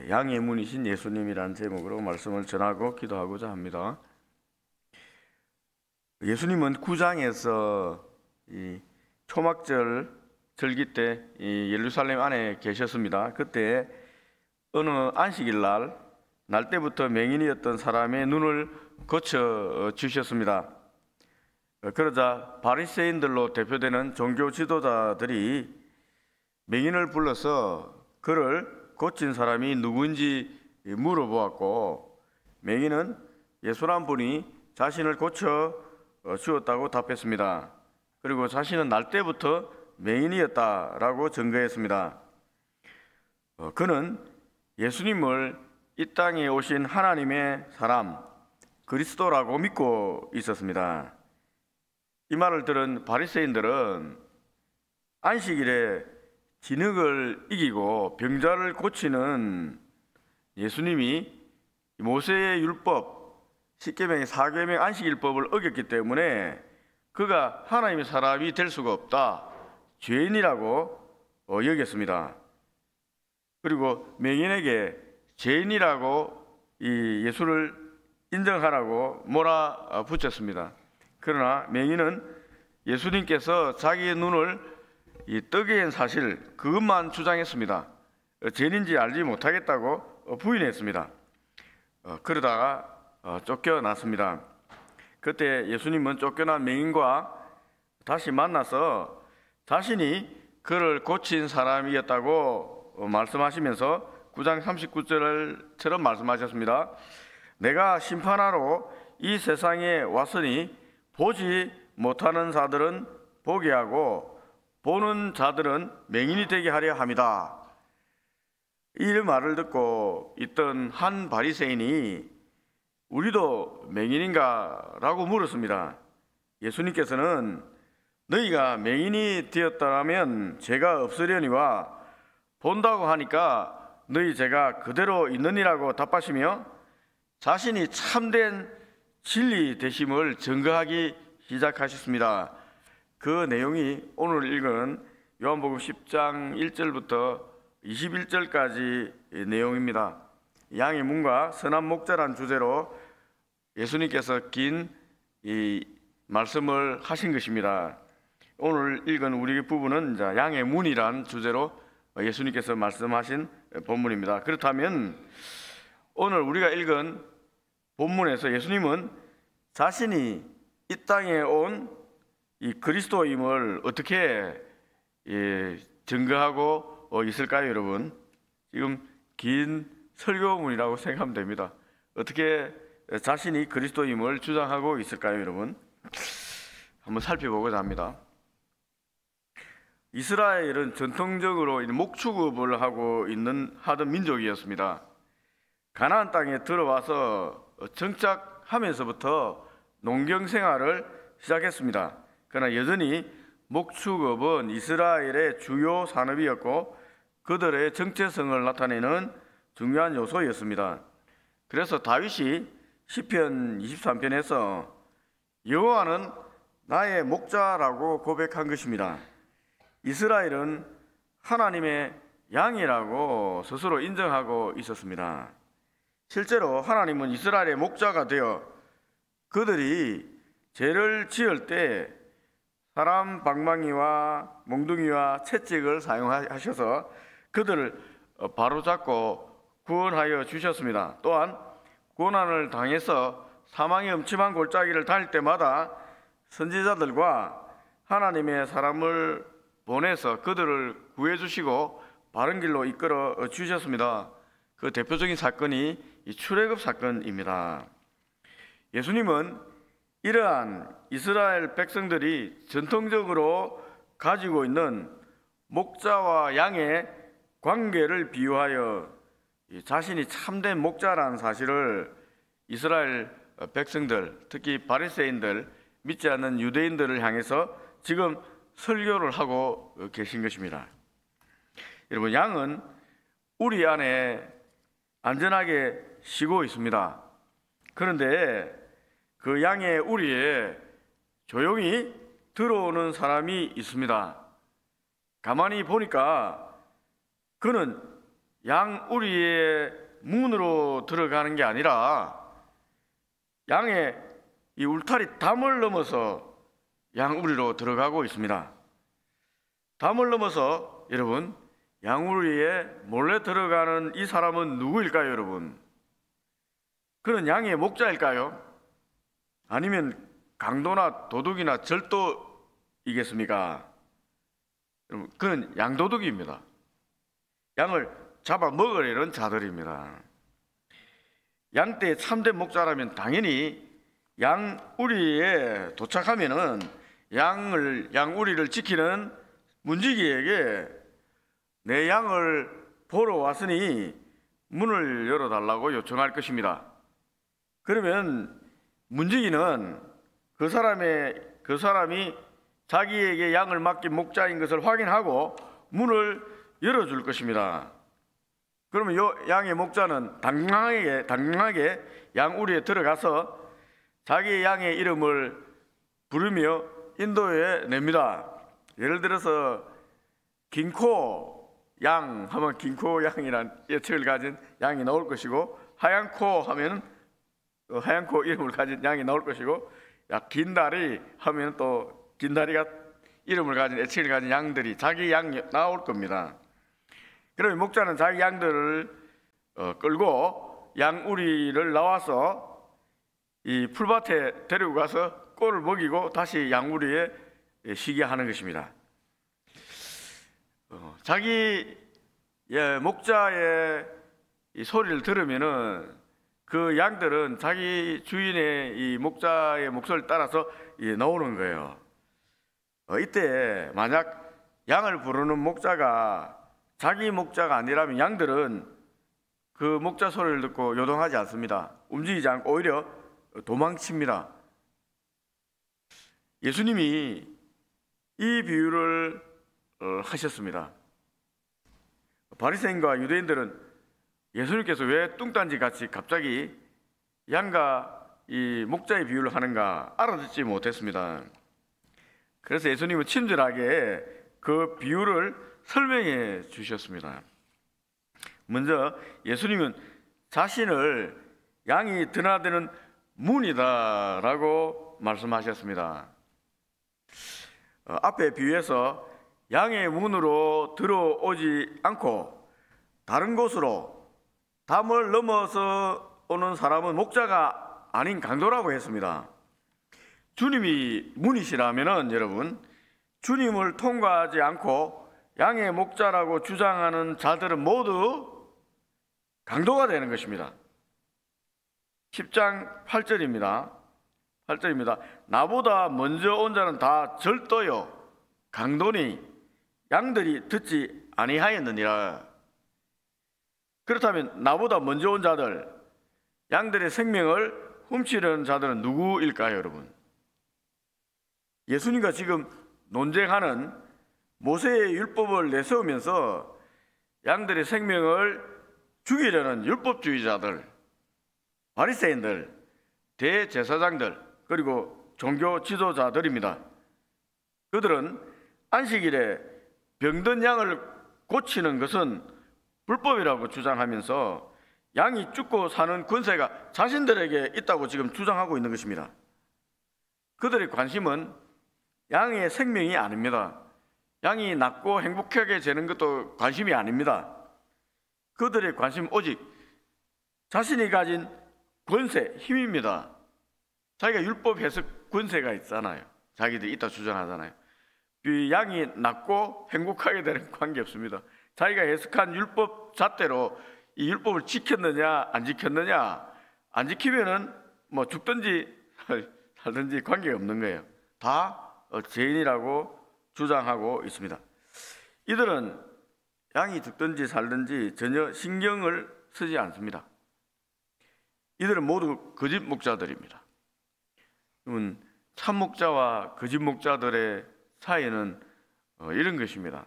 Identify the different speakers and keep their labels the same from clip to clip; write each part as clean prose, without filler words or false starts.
Speaker 1: 양의 문이신 예수님이라는 제목으로 말씀을 전하고 기도하고자 합니다. 예수님은 9장에서 이 초막절 절기 때 이 예루살렘 안에 계셨습니다. 그때 어느 안식일 날 때부터 맹인이었던 사람의 눈을 고쳐 주셨습니다. 그러자 바리새인들로 대표되는 종교 지도자들이 맹인을 불러서 그를 고친 사람이 누구인지 물어보았고, 맹인은 예수란 분이 자신을 고쳐 주었다고 답했습니다. 그리고 자신은 날 때부터 맹인이었다라고 증거했습니다. 그는 예수님을 이 땅에 오신 하나님의 사람, 그리스도라고 믿고 있었습니다. 이 말을 들은 바리새인들은 안식일에 진흙을 이기고 병자를 고치는 예수님이 모세의 율법, 십계명의 사계명 안식일법을 어겼기 때문에 그가 하나님의 사람이 될 수가 없다, 죄인이라고 여겼습니다. 그리고 맹인에게 죄인이라고 이 예수를 인정하라고 몰아붙였습니다. 그러나 맹인은 예수님께서 자기의 눈을 뜨게 한 사실 그것만 주장했습니다. 죄인인지 알지 못하겠다고 부인했습니다. 그러다가 쫓겨났습니다. 그때 예수님은 쫓겨난 맹인과 다시 만나서 자신이 그를 고친 사람이었다고 말씀하시면서 9장 39절처럼 말씀하셨습니다. 내가 심판하러 이 세상에 왔으니 보지 못하는 자들은 보게 하고 보는 자들은 맹인이 되게 하려 함이다. 이 말을 듣고 있던 한 바리새인이 우리도 맹인인가? 라고 물었습니다. 예수님께서는 너희가 맹인이 되었다면 죄가 없으려니와 본다고 하니까 너희 죄가 그대로 있느니라고 답하시며 자신이 참된 진리 되심을 증거하기 시작하셨습니다. 그 내용이 오늘 읽은 요한복음 10장 1절부터 21절까지 내용입니다. 양의 문과 선한 목자란 주제로 예수님께서 긴 이 말씀을 하신 것입니다. 오늘 읽은 우리 부분은 양의 문이란 주제로 예수님께서 말씀하신 본문입니다. 그렇다면 오늘 우리가 읽은 본문에서 예수님은 자신이 이 땅에 온 이 그리스도임을 어떻게 증거하고 있을까요, 여러분? 지금 긴 설교문이라고 생각하면 됩니다. 어떻게 자신이 그리스도임을 주장하고 있을까요, 여러분? 한번 살펴보고자 합니다. 이스라엘은 전통적으로 목축업을 하던 민족이었습니다. 가나안 땅에 들어와서 정착하면서부터 농경 생활을 시작했습니다. 그러나 여전히 목축업은 이스라엘의 주요 산업이었고 그들의 정체성을 나타내는 중요한 요소였습니다. 그래서 다윗이 시편 23편에서 여호와는 나의 목자라고 고백한 것입니다. 이스라엘은 하나님의 양이라고 스스로 인정하고 있었습니다. 실제로 하나님은 이스라엘의 목자가 되어 그들이 죄를 지을 때 사람 방망이와 몽둥이와 채찍을 사용하셔서 그들을 바로잡고 구원하여 주셨습니다. 또한 고난을 당해서 사망의 음침한 골짜기를 다닐 때마다 선지자들과 하나님의 사람을 보내서 그들을 구해주시고 바른 길로 이끌어 주셨습니다. 그 대표적인 사건이 이 출애굽 사건입니다. 예수님은 이러한 이스라엘 백성들이 전통적으로 가지고 있는 목자와 양의 관계를 비유하여 자신이 참된 목자라는 사실을 이스라엘 백성들, 특히 바리새인들, 믿지 않는 유대인들을 향해서 지금 설교를 하고 계신 것입니다. 여러분, 양은 우리 안에 안전하게 쉬고 있습니다. 그런데 그 양의 우리에 조용히 들어오는 사람이 있습니다. 가만히 보니까 그는 양 우리의 문으로 들어가는 게 아니라 양의 이 울타리 담을 넘어서 양 우리로 들어가고 있습니다. 담을 넘어서 여러분, 양 우리에 몰래 들어가는 이 사람은 누구일까요, 여러분? 그는 양의 목자일까요? 아니면 강도나 도둑이나 절도이겠습니까? 여러분, 그는 양도둑입니다. 양을 잡아먹으려는 자들입니다. 양떼의 참된 목자라면 당연히 양 우리에 도착하면은 양 우리를 지키는 문지기에게 내 양을 보러 왔으니 문을 열어달라고 요청할 것입니다. 그러면 문지기는 그 사람이 자기에게 양을 맡긴 목자인 것을 확인하고 문을 열어줄 것입니다. 그러면 양의 목자는 당당하게 양 우리에 들어가서 자기의 양의 이름을 부르며 인도해 냅니다. 예를 들어서 긴코 양 하면 긴코 양이란 예측을 가진 양이 나올 것이고, 하얀코 하면 하얀코 이름을 가진 양이 나올 것이고, 긴다리 하면 또 긴다리가 이름을 가진 애칭을 가진 양들이 자기 양이 나올 겁니다. 그러면 목자는 자기 양들을 끌고 양 우리를 나와서 이 풀밭에 데리고 가서 꼴을 먹이고 다시 양 우리에 쉬게 하는 것입니다. 자기 목자의 이 소리를 들으면은 그 양들은 자기 주인의 이 목자의 목소리를 따라서 나오는 거예요. 이때 만약 양을 부르는 목자가 자기 목자가 아니라면 양들은 그 목자 소리를 듣고 요동하지 않습니다. 움직이지 않고 오히려 도망칩니다. 예수님이 이 비유를 하셨습니다. 바리새인과 유대인들은 예수님께서 왜 뚱딴지 같이 갑자기 양과 이 목자의 비유를 하는가 알아듣지 못했습니다. 그래서 예수님은 친절하게 그 비유를 설명해 주셨습니다. 먼저 예수님은 자신을 양이 드나드는 문이다 라고 말씀하셨습니다. 앞에 비유에서 양의 문으로 들어오지 않고 다른 곳으로 담을 넘어서 오는 사람은 목자가 아닌 강도라고 했습니다. 주님이 문이시라면은 여러분, 주님을 통과하지 않고 양의 목자라고 주장하는 자들은 모두 강도가 되는 것입니다. 10장 8절입니다. 나보다 먼저 온 자는 다 절도요 강도니 양들이 듣지 아니하였느니라. 그렇다면 나보다 먼저 온 자들, 양들의 생명을 훔치려는 자들은 누구일까요, 여러분? 예수님과 지금 논쟁하는 모세의 율법을 내세우면서 양들의 생명을 죽이려는 율법주의자들, 바리새인들, 대제사장들, 그리고 종교 지도자들입니다. 그들은 안식일에 병든 양을 고치는 것은 불법이라고 주장하면서 양이 죽고 사는 권세가 자신들에게 있다고 지금 주장하고 있는 것입니다. 그들의 관심은 양의 생명이 아닙니다. 양이 낫고 행복하게 되는 것도 관심이 아닙니다. 그들의 관심은 오직 자신이 가진 권세, 힘입니다. 자기가 율법 해석 권세가 있잖아요. 자기들이 있다 주장하잖아요. 이 양이 낫고 행복하게 되는 관계 없습니다. 자기가 해석한 율법 잣대로 이 율법을 지켰느냐 안 지켰느냐, 안 지키면은 뭐 죽든지 살든지 관계가 없는 거예요. 다 죄인이라고 주장하고 있습니다. 이들은 양이 죽든지 살든지 전혀 신경을 쓰지 않습니다. 이들은 모두 거짓 목자들입니다. 참 목자와 거짓 목자들의 사이는 이런 것입니다.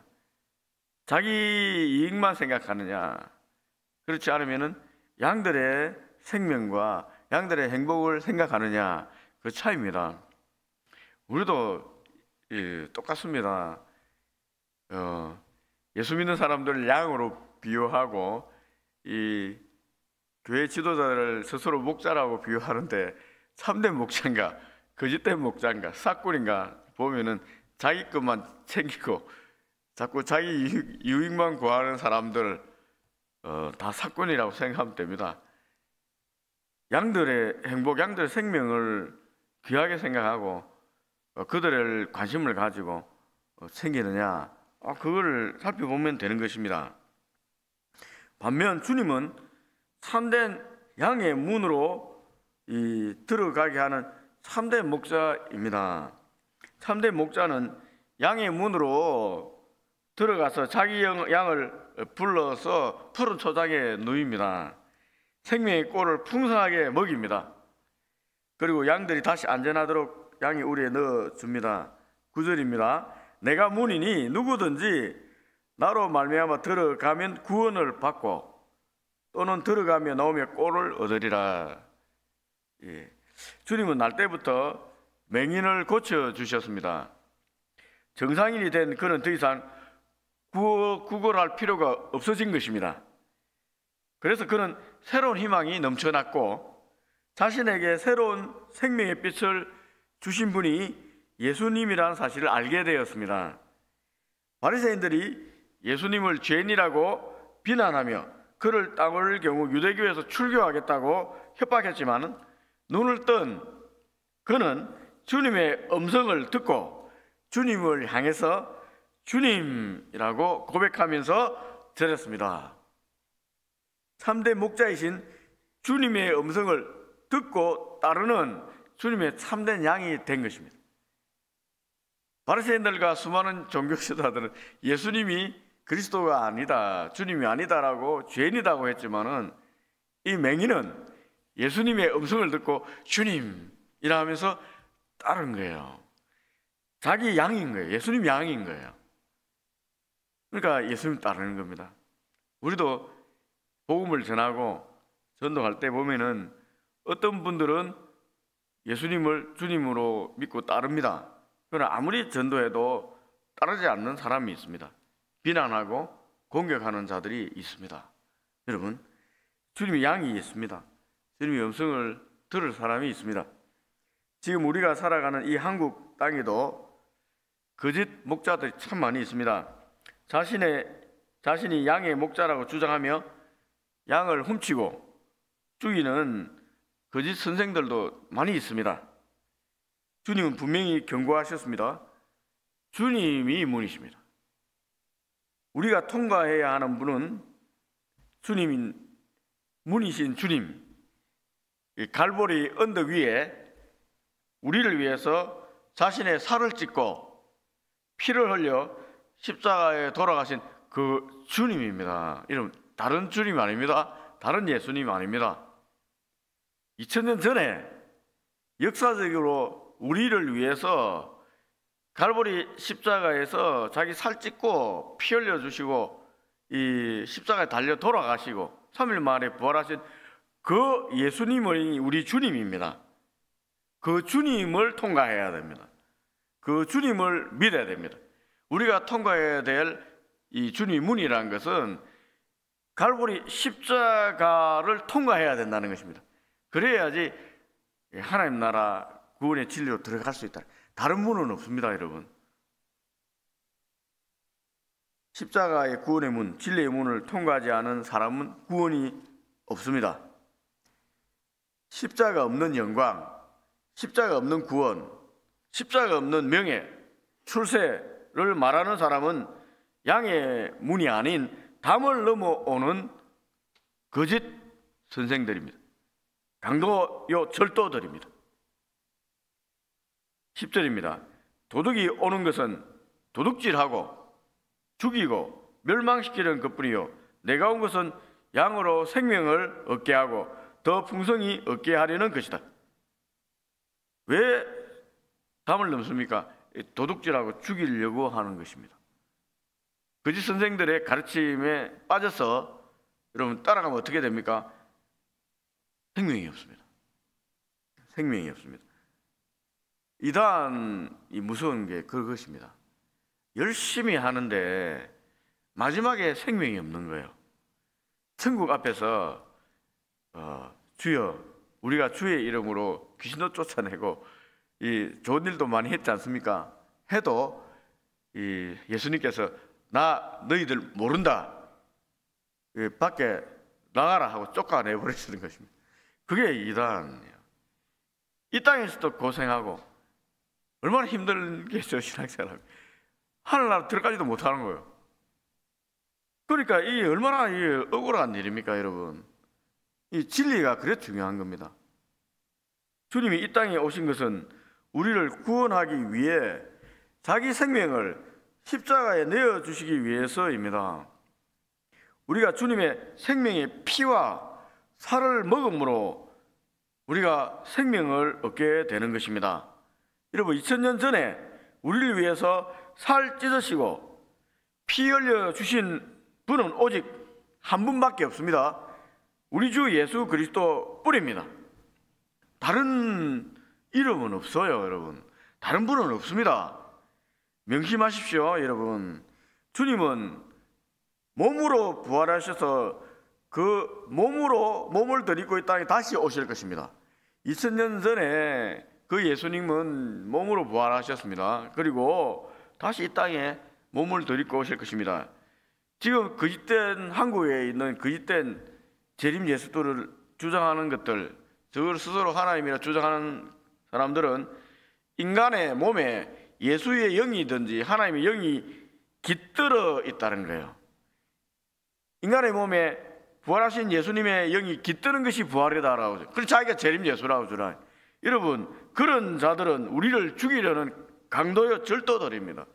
Speaker 1: 자기 이익만 생각하느냐, 그렇지 않으면 양들의 생명과 양들의 행복을 생각하느냐, 그 차이입니다. 우리도 똑같습니다. 예수 믿는 사람들을 양으로 비유하고 이 교회 지도자를 스스로 목자라고 비유하는데 참된 목자인가 거짓된 목자인가 싹꾼인가 보면은 자기 것만 챙기고 자꾸 자기 유익만 구하는 사람들 다 싹꾼이라고 생각하면 됩니다. 양들의 행복, 양들의 생명을 귀하게 생각하고 그들을 관심을 가지고 챙기느냐 그걸 살펴보면 되는 것입니다. 반면 주님은 참된 양의 문으로 들어가게 하는 참된 목자입니다. 참된 목자는 양의 문으로 들어가서 자기 양을 불러서 푸른 초장에 누입니다. 생명의 꼴을 풍성하게 먹입니다. 그리고 양들이 다시 안전하도록 양의 우리에 넣어줍니다. 9절입니다. 내가 문이니 누구든지 나로 말미암아 들어가면 구원을 받고 또는 들어가며 나오며 꼴을 얻으리라. 주님은 날 때부터 맹인을 고쳐주셨습니다. 정상인이 된 그는 더 이상 구걸할 필요가 없어진 것입니다. 그래서 그는 새로운 희망이 넘쳐났고 자신에게 새로운 생명의 빛을 주신 분이 예수님이라는 사실을 알게 되었습니다. 바리새인들이 예수님을 죄인이라고 비난하며 그를 따돌릴 경우 유대교에서 출교하겠다고 협박했지만 눈을 뜬 그는 주님의 음성을 듣고 주님을 향해서 주님이라고 고백하면서 드렸습니다. 참된 목자이신 주님의 음성을 듣고 따르는 주님의 참된 양이 된 것입니다. 바리새인들과 수많은 종교 지도자들은 예수님이 그리스도가 아니다, 주님이 아니다라고 죄인이라고 했지만은 이 맹인은 예수님의 음성을 듣고 주님이라 하면서 따른 거예요. 자기 양인 거예요. 예수님 양인 거예요. 그러니까 예수님 따르는 겁니다. 우리도 복음을 전하고 전도할 때 보면은 어떤 분들은 예수님을 주님으로 믿고 따릅니다. 그러나 아무리 전도해도 따르지 않는 사람이 있습니다. 비난하고 공격하는 자들이 있습니다. 여러분, 주님의 양이 있습니다. 주님의 음성을 들을 사람이 있습니다. 지금 우리가 살아가는 이 한국 땅에도 거짓 목자들이 참 많이 있습니다. 자신이 양의 목자라고 주장하며 양을 훔치고 죽이는 거짓 선생들도 많이 있습니다. 주님은 분명히 경고하셨습니다. 주님이 문이십니다. 우리가 통과해야 하는 문은 주님인 문이신 주님, 갈보리 언덕 위에 우리를 위해서 자신의 살을 찢고 피를 흘려 십자가에 돌아가신 그 주님입니다. 여러분, 다른 주님 아닙니다. 다른 예수님 아닙니다. 2000년 전에 역사적으로 우리를 위해서 갈보리 십자가에서 자기 살 찢고 피 흘려 주시고 이 십자가에 달려 돌아가시고 3일 만에 부활하신 그 예수님이 우리 주님입니다. 그 주님을 통과해야 됩니다. 그 주님을 믿어야 됩니다. 우리가 통과해야 될 이 주님의 문이라는 것은 갈보리 십자가를 통과해야 된다는 것입니다. 그래야지 하나님 나라 구원의 진리로 들어갈 수 있다. 다른 문은 없습니다, 여러분. 십자가의 구원의 문, 진리의 문을 통과하지 않은 사람은 구원이 없습니다. 십자가 없는 영광, 십자가 없는 구원, 십자가 없는 명예, 출세를 말하는 사람은 양의 문이 아닌 담을 넘어오는 거짓 선생들입니다. 강도요 절도들입니다. 10절입니다. 도둑이 오는 것은 도둑질하고 죽이고 멸망시키는 것뿐이요 내가 온 것은 양으로 생명을 얻게 하고 더 풍성히 얻게 하려는 것이다. 왜 담을 넘습니까? 도둑질하고 죽이려고 하는 것입니다. 거짓 선생들의 가르침에 빠져서 여러분 따라가면 어떻게 됩니까? 생명이 없습니다. 생명이 없습니다. 이단이 무서운 게 그것입니다. 열심히 하는데 마지막에 생명이 없는 거예요. 천국 앞에서 주여, 우리가 주의 이름으로 귀신도 쫓아내고 이 좋은 일도 많이 했지 않습니까? 해도 이 예수님께서 나 너희들 모른다, 밖에 나가라 하고 쫓아내 버리시는 것입니다. 그게 이단이에요. 이 땅에서도 고생하고 얼마나 힘들겠어요, 신앙생활. 하늘나라 들어가지도 못하는 거예요. 그러니까 이 얼마나 억울한 일입니까, 여러분? 이 진리가 그래 중요한 겁니다. 주님이 이 땅에 오신 것은 우리를 구원하기 위해 자기 생명을 십자가에 내어주시기 위해서입니다. 우리가 주님의 생명의 피와 살을 먹음으로 우리가 생명을 얻게 되는 것입니다. 여러분, 2000년 전에 우리를 위해서 살 찢으시고 피 흘려 주신 분은 오직 한 분밖에 없습니다. 우리 주 예수 그리스도 뿐입니다. 다른 이름은 없어요, 여러분. 다른 분은 없습니다. 명심하십시오, 여러분. 주님은 몸으로 부활하셔서 그 몸으로 몸을 들이고 이 땅에 다시 오실 것입니다. 2000년 전에 그 예수님은 몸으로 부활하셨습니다. 그리고 다시 이 땅에 몸을 들이고 오실 것입니다. 지금 거짓된 한국에 있는 거짓된 재림 예수들을 주장하는 것들, 저걸 스스로 하나님이라 주장하는 사람들은 인간의 몸에 예수의 영이든지 하나님의 영이 깃들어 있다는 거예요. 인간의 몸에 부활하신 예수님의 영이 깃드는 것이 부활이다라고 하죠. 그래서 자기가 재림 예수라고 주라. 여러분, 그런 자들은 우리를 죽이려는 강도요 절도들입니다.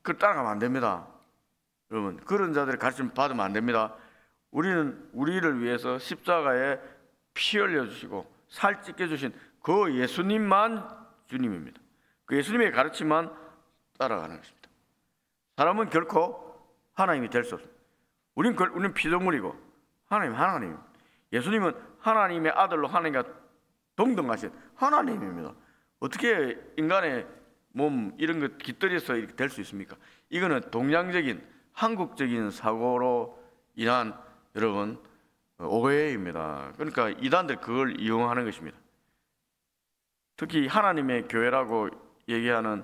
Speaker 1: 그걸 따라가면 안 됩니다. 여러분, 그런 자들의 가르침 받으면 안 됩니다. 우리는 우리를 위해서 십자가에 피 흘려주시고 살 찢겨주신 그 예수님만 주님입니다. 그 예수님의 가르침만 따라가는 것입니다. 사람은 결코 하나님이 될 수 없습니다. 우리는 피조물이고 하나님. 예수님은 하나님의 아들로 하나님과 동등하신 하나님입니다. 어떻게 인간의 몸 이런 것 깃들여서 이렇게 될 수 있습니까? 이거는 동양적인 한국적인 사고로 인한 여러분 오해입니다. 그러니까 이단들 그걸 이용하는 것입니다. 특히 하나님의 교회라고 얘기하는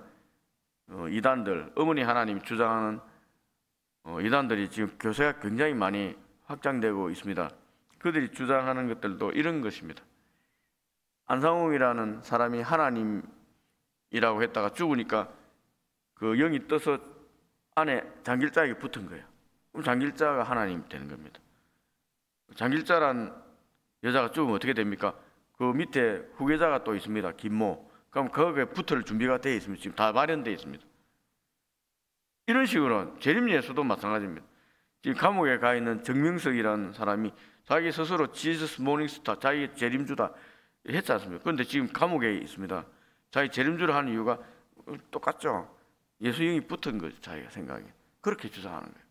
Speaker 1: 이단들, 어머니 하나님 주장하는 이단들이 지금 교세가 굉장히 많이 확장되고 있습니다. 그들이 주장하는 것들도 이런 것입니다. 안상홍이라는 사람이 하나님이라고 했다가 죽으니까 그 영이 떠서 안에 장길자에게 붙은 거예요. 그럼 장길자가 하나님 되는 겁니다. 장길자란 여자가 죽으면 어떻게 됩니까? 그 밑에 후계자가 또 있습니다. 김모. 그럼 거기에 붙을 준비가 되어 있습니다. 지금 다 마련되어 있습니다. 이런 식으로 재림 예수도 마찬가지입니다. 지금 감옥에 가 있는 정명석이라는 사람이 자기 스스로 지저스 모닝스타, 자기 재림주다 했지 않습니까? 그런데 지금 감옥에 있습니다. 자기 재림주를 하는 이유가 똑같죠. 예수 영이 붙은 거죠, 자기가 생각에. 그렇게 주장하는 거예요.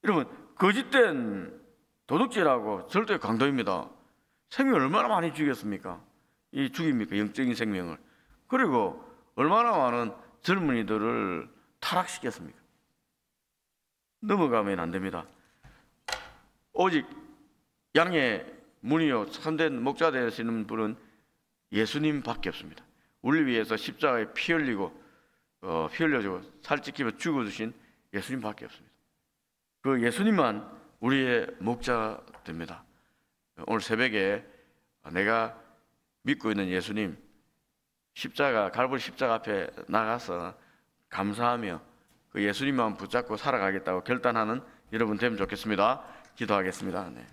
Speaker 1: 여러분, 거짓된 도둑질하고 절대 강도입니다. 생명을 얼마나 많이 죽였습니까? 이 죽입니까? 영적인 생명을. 그리고 얼마나 많은 젊은이들을 타락시켰습니까? 넘어가면 안 됩니다. 오직 양의 문이요 참된 목자 되시는 분은 예수님밖에 없습니다. 우리 위해서 십자가에 피 흘리고 피 흘려주고 살 찢기며 죽어주신 예수님밖에 없습니다. 그 예수님만 우리의 목자 됩니다. 오늘 새벽에 내가 믿고 있는 예수님 십자가 갈보리 십자가 앞에 나가서 감사하며 그 예수님만 붙잡고 살아가겠다고 결단하는 여러분 되면 좋겠습니다. 기도하겠습니다. 네.